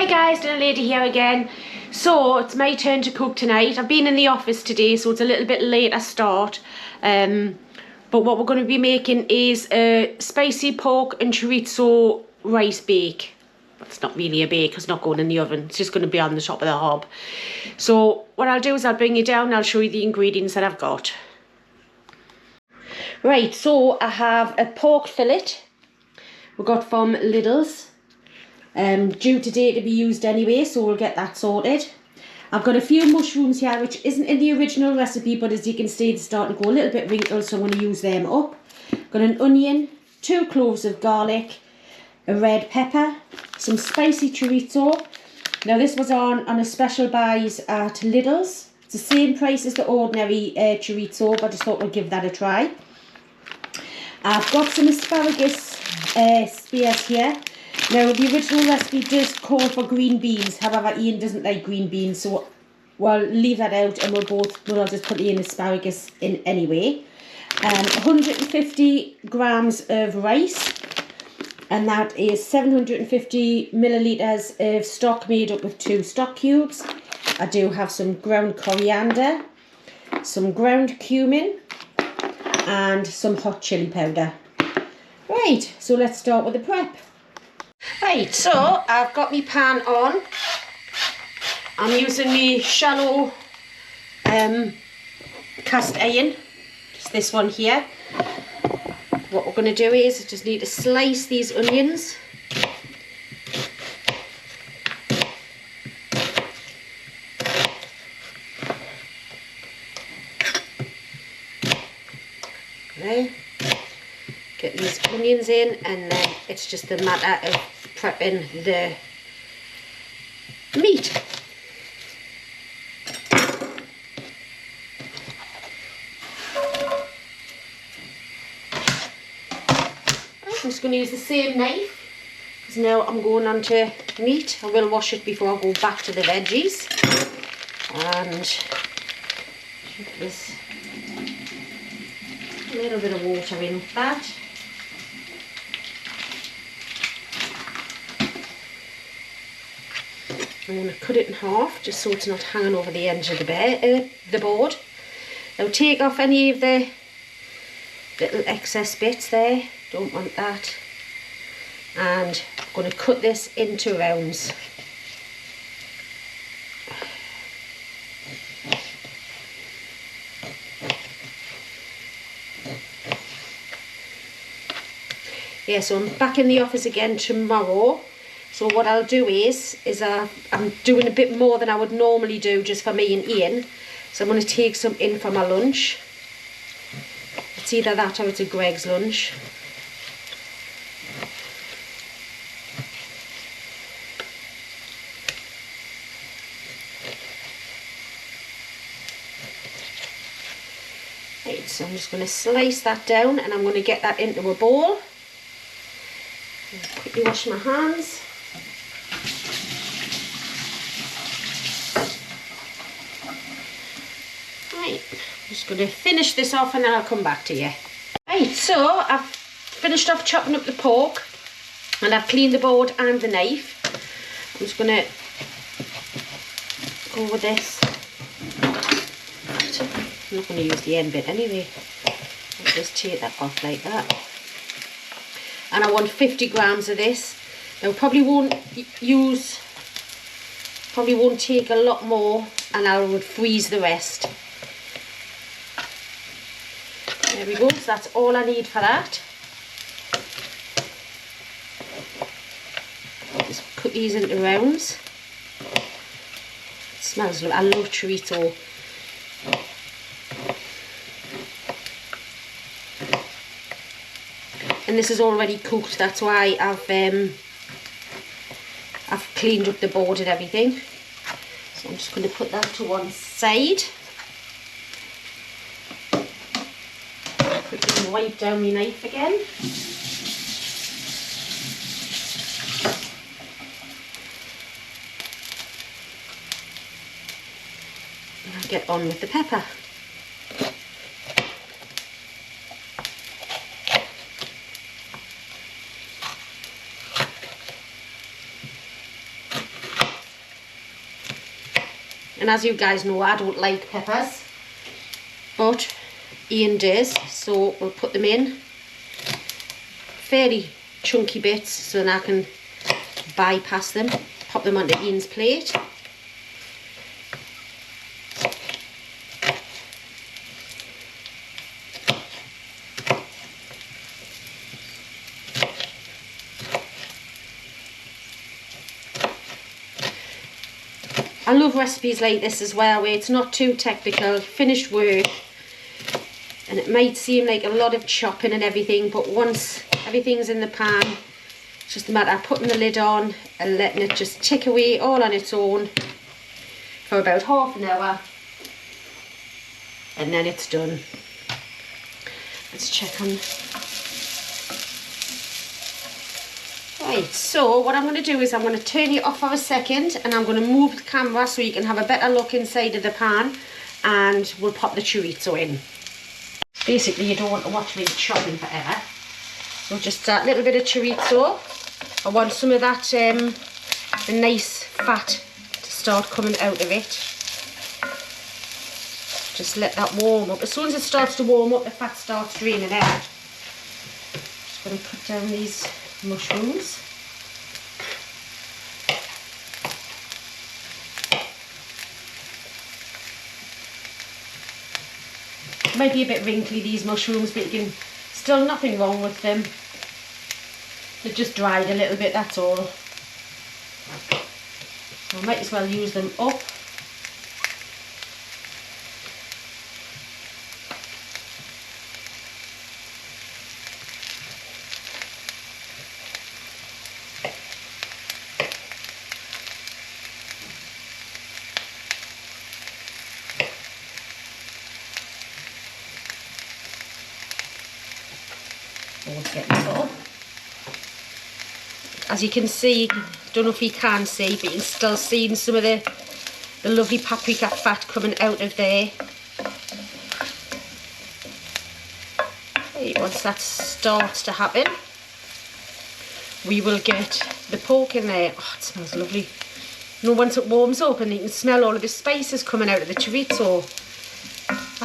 Hi guys, Dinner Lady here again. So it's my turn to cook tonight. I've been in the office today, so it's a little bit late to start. But what we're going to be making is a spicy pork and chorizo rice bake. It's not really a bake, it's not going in the oven. It's just going to be on the top of the hob. So what I'll do is I'll bring you down and I'll show you the ingredients that I've got. Right, so I have a pork fillet. We got from Lidl's. Due today to be used anyway, so we'll get that sorted. I've got a few mushrooms here which isn't in the original recipe, but as you can see they're starting to go a little bit wrinkled, so I'm going to use them up. Got an onion, 2 cloves of garlic, a red pepper, some spicy chorizo. Now this was on a special buys at Lidl's. It's the same price as the ordinary chorizo, but I just thought we'd give that a try. I've got some asparagus spears here. Now the original recipe does call for green beans, however Ian doesn't like green beans, so we'll leave that out and we'll just put in asparagus in anyway. 150 grams of rice, and that is 750 millilitres of stock made up with 2 stock cubes. I do have some ground coriander, some ground cumin and some hot chilli powder. Right, so let's start with the prep. Right, so I've got my pan on. I'm using my shallow cast iron, just this one here. What we're going to do is just need to slice these onions. Okay. Get these onions in, and then it's just a matter of prepping the meat. I'm just going to use the same knife, because now I'm going on to meat. I will wash it before I go back to the veggies. And there's a little bit of water in with that. I'm going to cut it in half just so it's not hanging over the edge of the board. Now take off any of the little excess bits there, don't want that. And I'm going to cut this into rounds. Yeah, so I'm back in the office again tomorrow. So what I'll do is I'm doing a bit more than I would normally do just for me and Ian. So I'm going to take some in for my lunch. It's either that or it's a Greg's lunch. Right, so I'm just going to slice that down and I'm going to get that into a bowl. Quickly wash my hands. Right, I'm just going to finish this off and then I'll come back to you. Right, so I've finished off chopping up the pork and I've cleaned the board and the knife. I'm just going to go with this. I'm not going to use the end bit anyway. I'll just take that off like that. And I want 50 grams of this. Now probably won't take a lot more, and I would freeze the rest. There we go, so that's all I need for that. Just cut these into rounds. It smells lovely. I love chorizo. And this is already cooked, that's why I've cleaned up the board and everything. So I'm just going to put that to one side. Quickly wipe down my knife again. And I'll get on with the pepper. And as you guys know, I don't like peppers, but Ian does, so we'll put them in fairly chunky bits so then I can bypass them, pop them onto Ian's plate. I love recipes like this as well, where it's not too technical, finished work, and it might seem like a lot of chopping and everything, but once everything's in the pan, it's just a matter of putting the lid on and letting it just tick away all on its own for about half an hour, and then it's done. Let's check on. Right, so what I'm going to do is I'm going to turn you off for a second, and I'm going to move the camera so you can have a better look inside of the pan, and we'll pop the chorizo in. Basically, you don't want to watch me chopping forever. So just that little bit of chorizo. I want some of that the nice fat to start coming out of it. Just let that warm up. As soon as it starts to warm up, the fat starts draining out. Just going to put down these mushrooms. Might be a bit wrinkly, these mushrooms, but you can still, nothing wrong with them. They've just dried a little bit, that's all. So I might as well use them up. As you can see, don't know if you can see, but you can still see some of the lovely paprika fat coming out of there. Okay, once that starts to happen, we will get the pork in there. Oh, it smells lovely. You know, once it warms up and you can smell all of the spices coming out of the chorizo.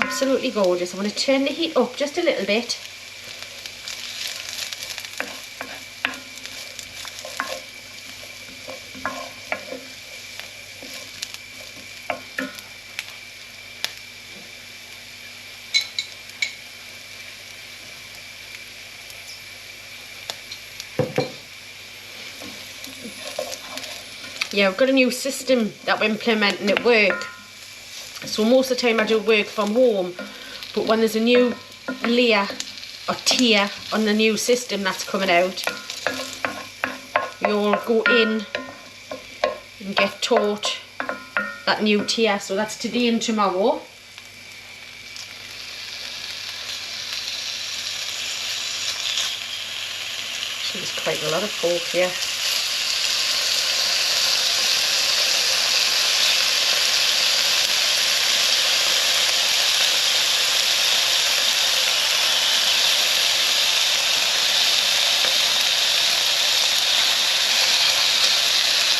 Absolutely gorgeous. I'm going to turn the heat up just a little bit. Yeah, I've got a new system that we're implementing at work. So most of the time I do work from home, but when there's a new layer or tier on the new system that's coming out, we all go in and get taught that new tier. So that's today and tomorrow. So there's quite a lot of pork here.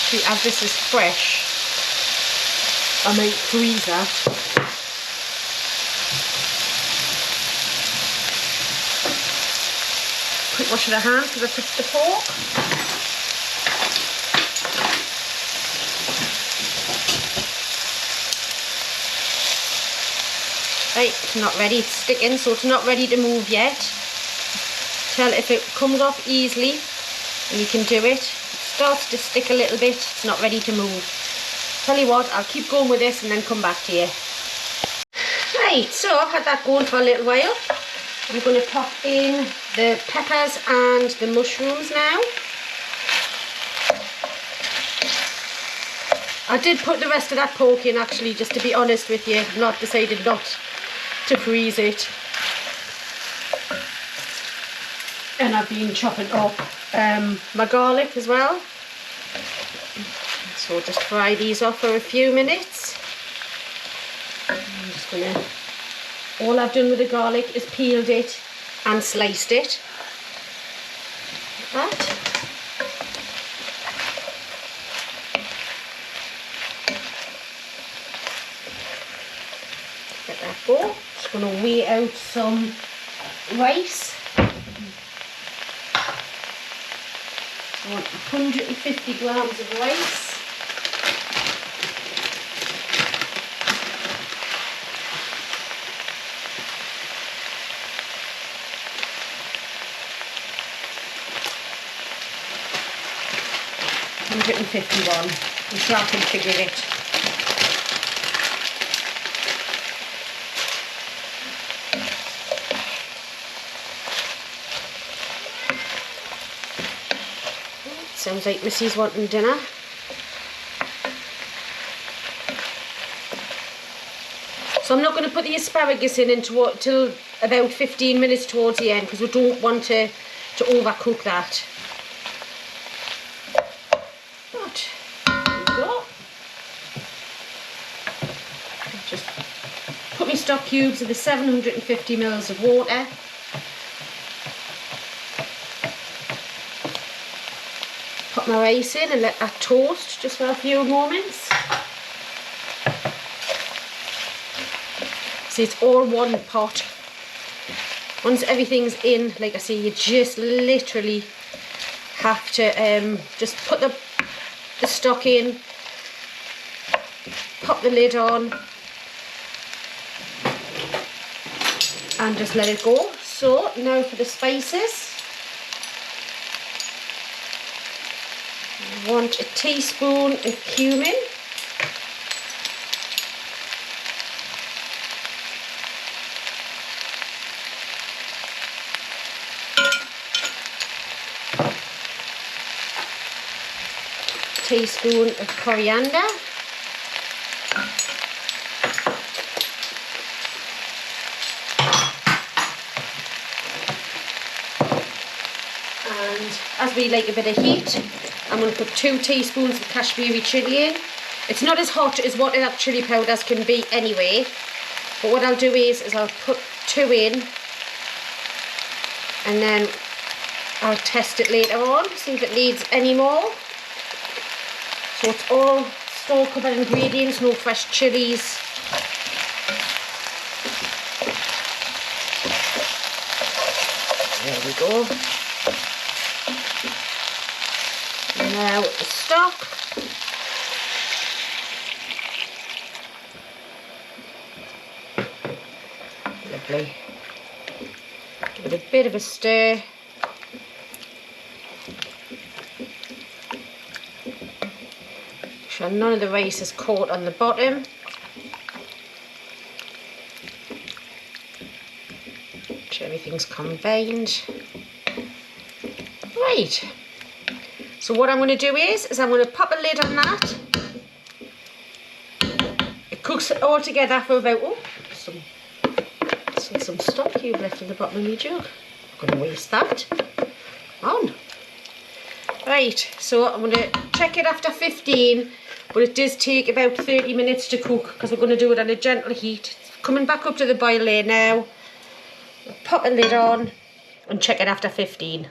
See, as this is fresh, I might freeze that. Quick wash of the hands because I touched the fork. Right, it's not ready, it's sticking, so it's not ready to move yet. Tell if it comes off easily and you can do it. Starts to stick a little bit, it's not ready to move. Tell you what, I'll keep going with this and then come back to you. Right, so I've had that going for a little while. I'm going to pop in the peppers and the mushrooms now. I did put the rest of that pork in actually, just to be honest with you. I've not decided not to freeze it. And I've been chopping up my garlic as well. So just fry these off for a few minutes. I'm just gonna, all I've done with the garlic is peeled it and sliced it. Like that. let that go. Just going to weigh out some rice. I want 150 grams of rice. $151. I'm sure I can figure it. Sounds like Missy's wanting dinner. So I'm not going to put the asparagus in until about 15 minutes towards the end, because we don't want to overcook that. But there we go. Just put my stock cubes of the 750 mils of water. Put my rice in and let that toast just for a few moments. See, it's all one pot. Once everything's in, like I say, you just literally have to just put the stock in, pop the lid on, and just let it go. So now for the spices. I want a teaspoon of cumin. Teaspoon of coriander. And as we like a bit of heat, I'm going to put 2 teaspoons of Kashmiri chilli in. It's not as hot as what red chilli powders can be anyway, but what I'll do is I'll put 2 in, and then I'll test it later on, see if it needs any more. So it's all store covered ingredients, no fresh chilies. There we go. Now the stock. Lovely. Give it a bit of a stir. Make sure none of the rice is caught on the bottom. Make sure everything's combined. Right. So what I'm going to do is I'm going to pop a lid on that. It cooks it all together for about, some stock cube left in the bottom of my jug. I'm going to waste that. On. Right, so I'm going to check it after 15, but it does take about 30 minutes to cook because we're going to do it on a gentle heat. It's coming back up to the boil there now. I'll pop a lid on and check it after 15.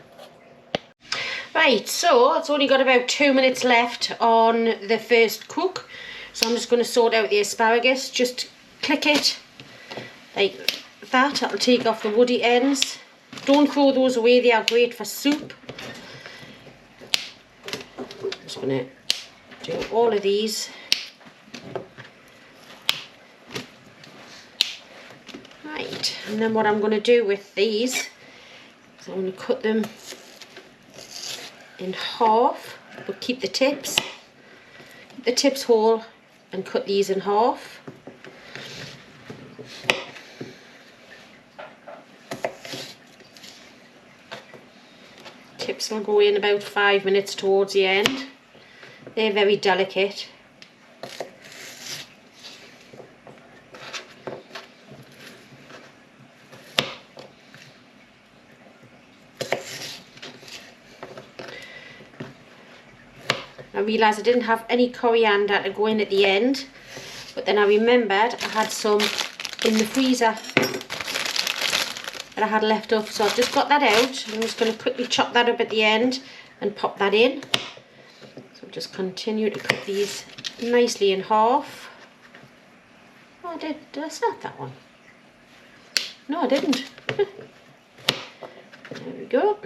Right, so it's only got about 2 minutes left on the first cook. So I'm just going to sort out the asparagus. Just click it like that. That'll take off the woody ends. Don't throw those away, they are great for soup. I'm just going to do all of these. Right, and then what I'm going to do with these is I'm going to cut them in half, but keep the tips whole and cut these in half. Tips will go in about 5 minutes towards the end. They're very delicate. I realised I didn't have any coriander to go in at the end, but then I remembered I had some in the freezer that I had left up, so I've just got that out. I'm just going to quickly chop that up at the end and pop that in. So just continue to cut these nicely in half. I did I start that one? No, I didn't. There we go.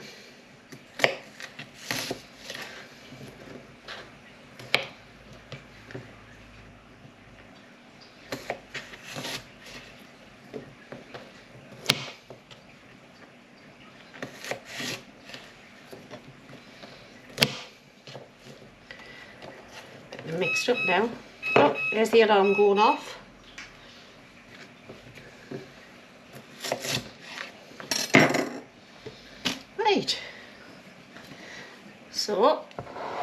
Mixed up now. Oh, there's the alarm going off. Right. So,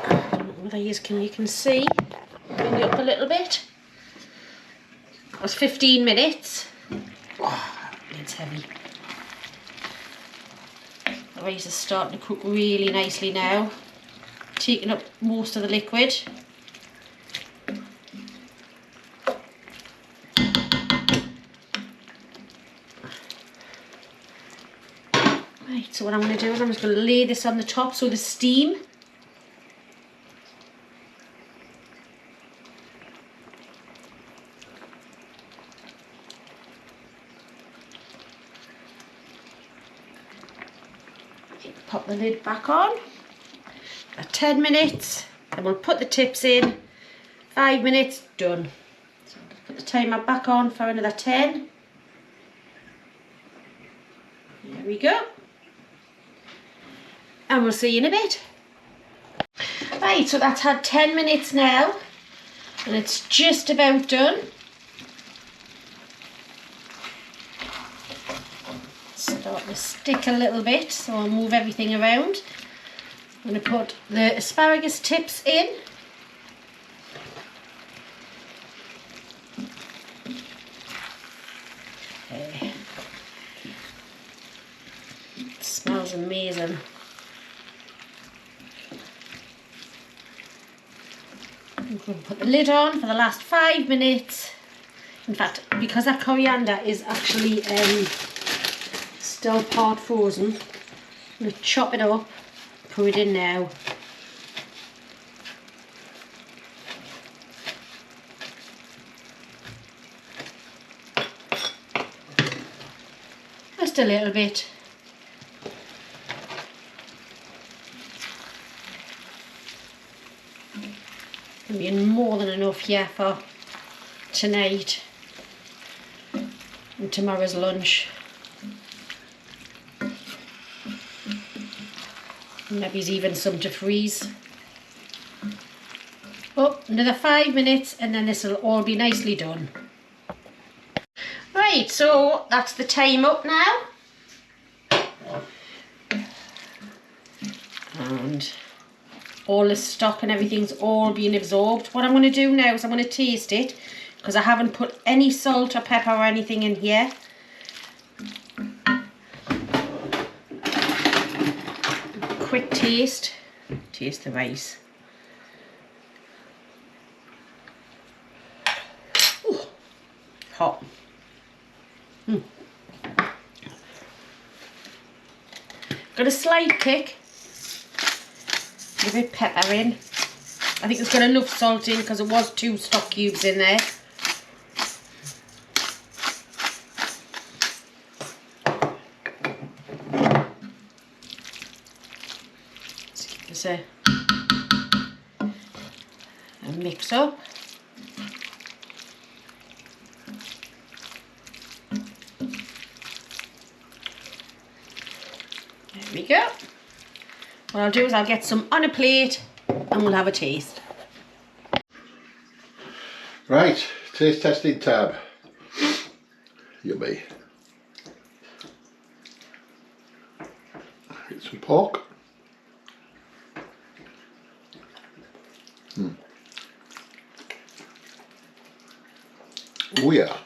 I don't know whether you can see. Bring it up a little bit. That was 15 minutes. Oh, it's heavy. The rice is starting to cook really nicely now. Taking up most of the liquid. Right, so what I'm going to do is I'm just going to lay this on the top so the steam pop the lid back on. 10 minutes, and we'll put the tips in. 5 minutes, done. So I'll put the timer back on for another 10. There we go. And we'll see you in a bit. Right, so that's had 10 minutes now, and it's just about done. Start to stick a little bit, so I'll move everything around. I'm going to put the asparagus tips in. Okay. It smells amazing. I'm going to put the lid on for the last 5 minutes. In fact, because that coriander is actually still part frozen, I'm going to chop it up, put it in now. Just a little bit. It'll be more than enough here for tonight and tomorrow's lunch. Maybe even some to freeze. Oh, another 5 minutes and then this will all be nicely done. Right, so that's the time up now. And all the stock and everything's all been absorbed. What I'm going to do now is I'm going to taste it, because I haven't put any salt or pepper or anything in here. Quick taste. Taste the rice. Ooh, hot. Got a slight kick. A bit pepper in. I think it's got enough salt in because it was 2 stock cubes in there. Let's give this a mix up. There we go. What I'll do is I'll get some on a plate and we'll have a taste. Right, taste testing tab. Yummy. Get some pork. Oh yeah,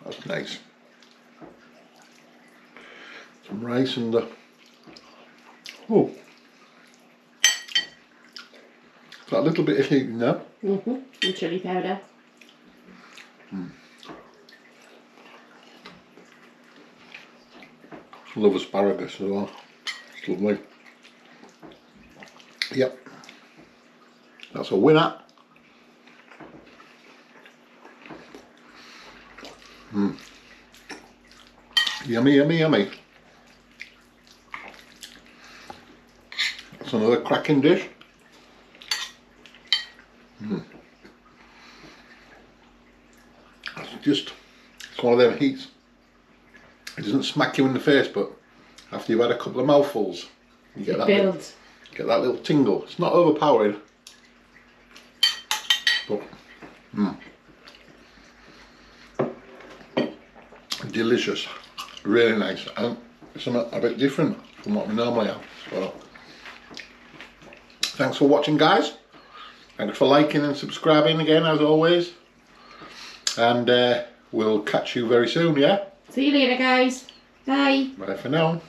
that's nice. Some rice and oh. Got a little bit of heat in there. And chilli powder. Love asparagus as well. It's lovely. Yep. That's a winner. Yummy, yummy, yummy. That's another cracking dish. It's one of them heats. It doesn't smack you in the face, but after you've had a couple of mouthfuls, you get get that little tingle. It's not overpowering, but delicious, really nice, and it's a bit different from what we normally have. So, thanks for watching, guys. Thanks for liking and subscribing again, as always. And we'll catch you very soon, yeah? See you later, guys. Bye. Bye for now.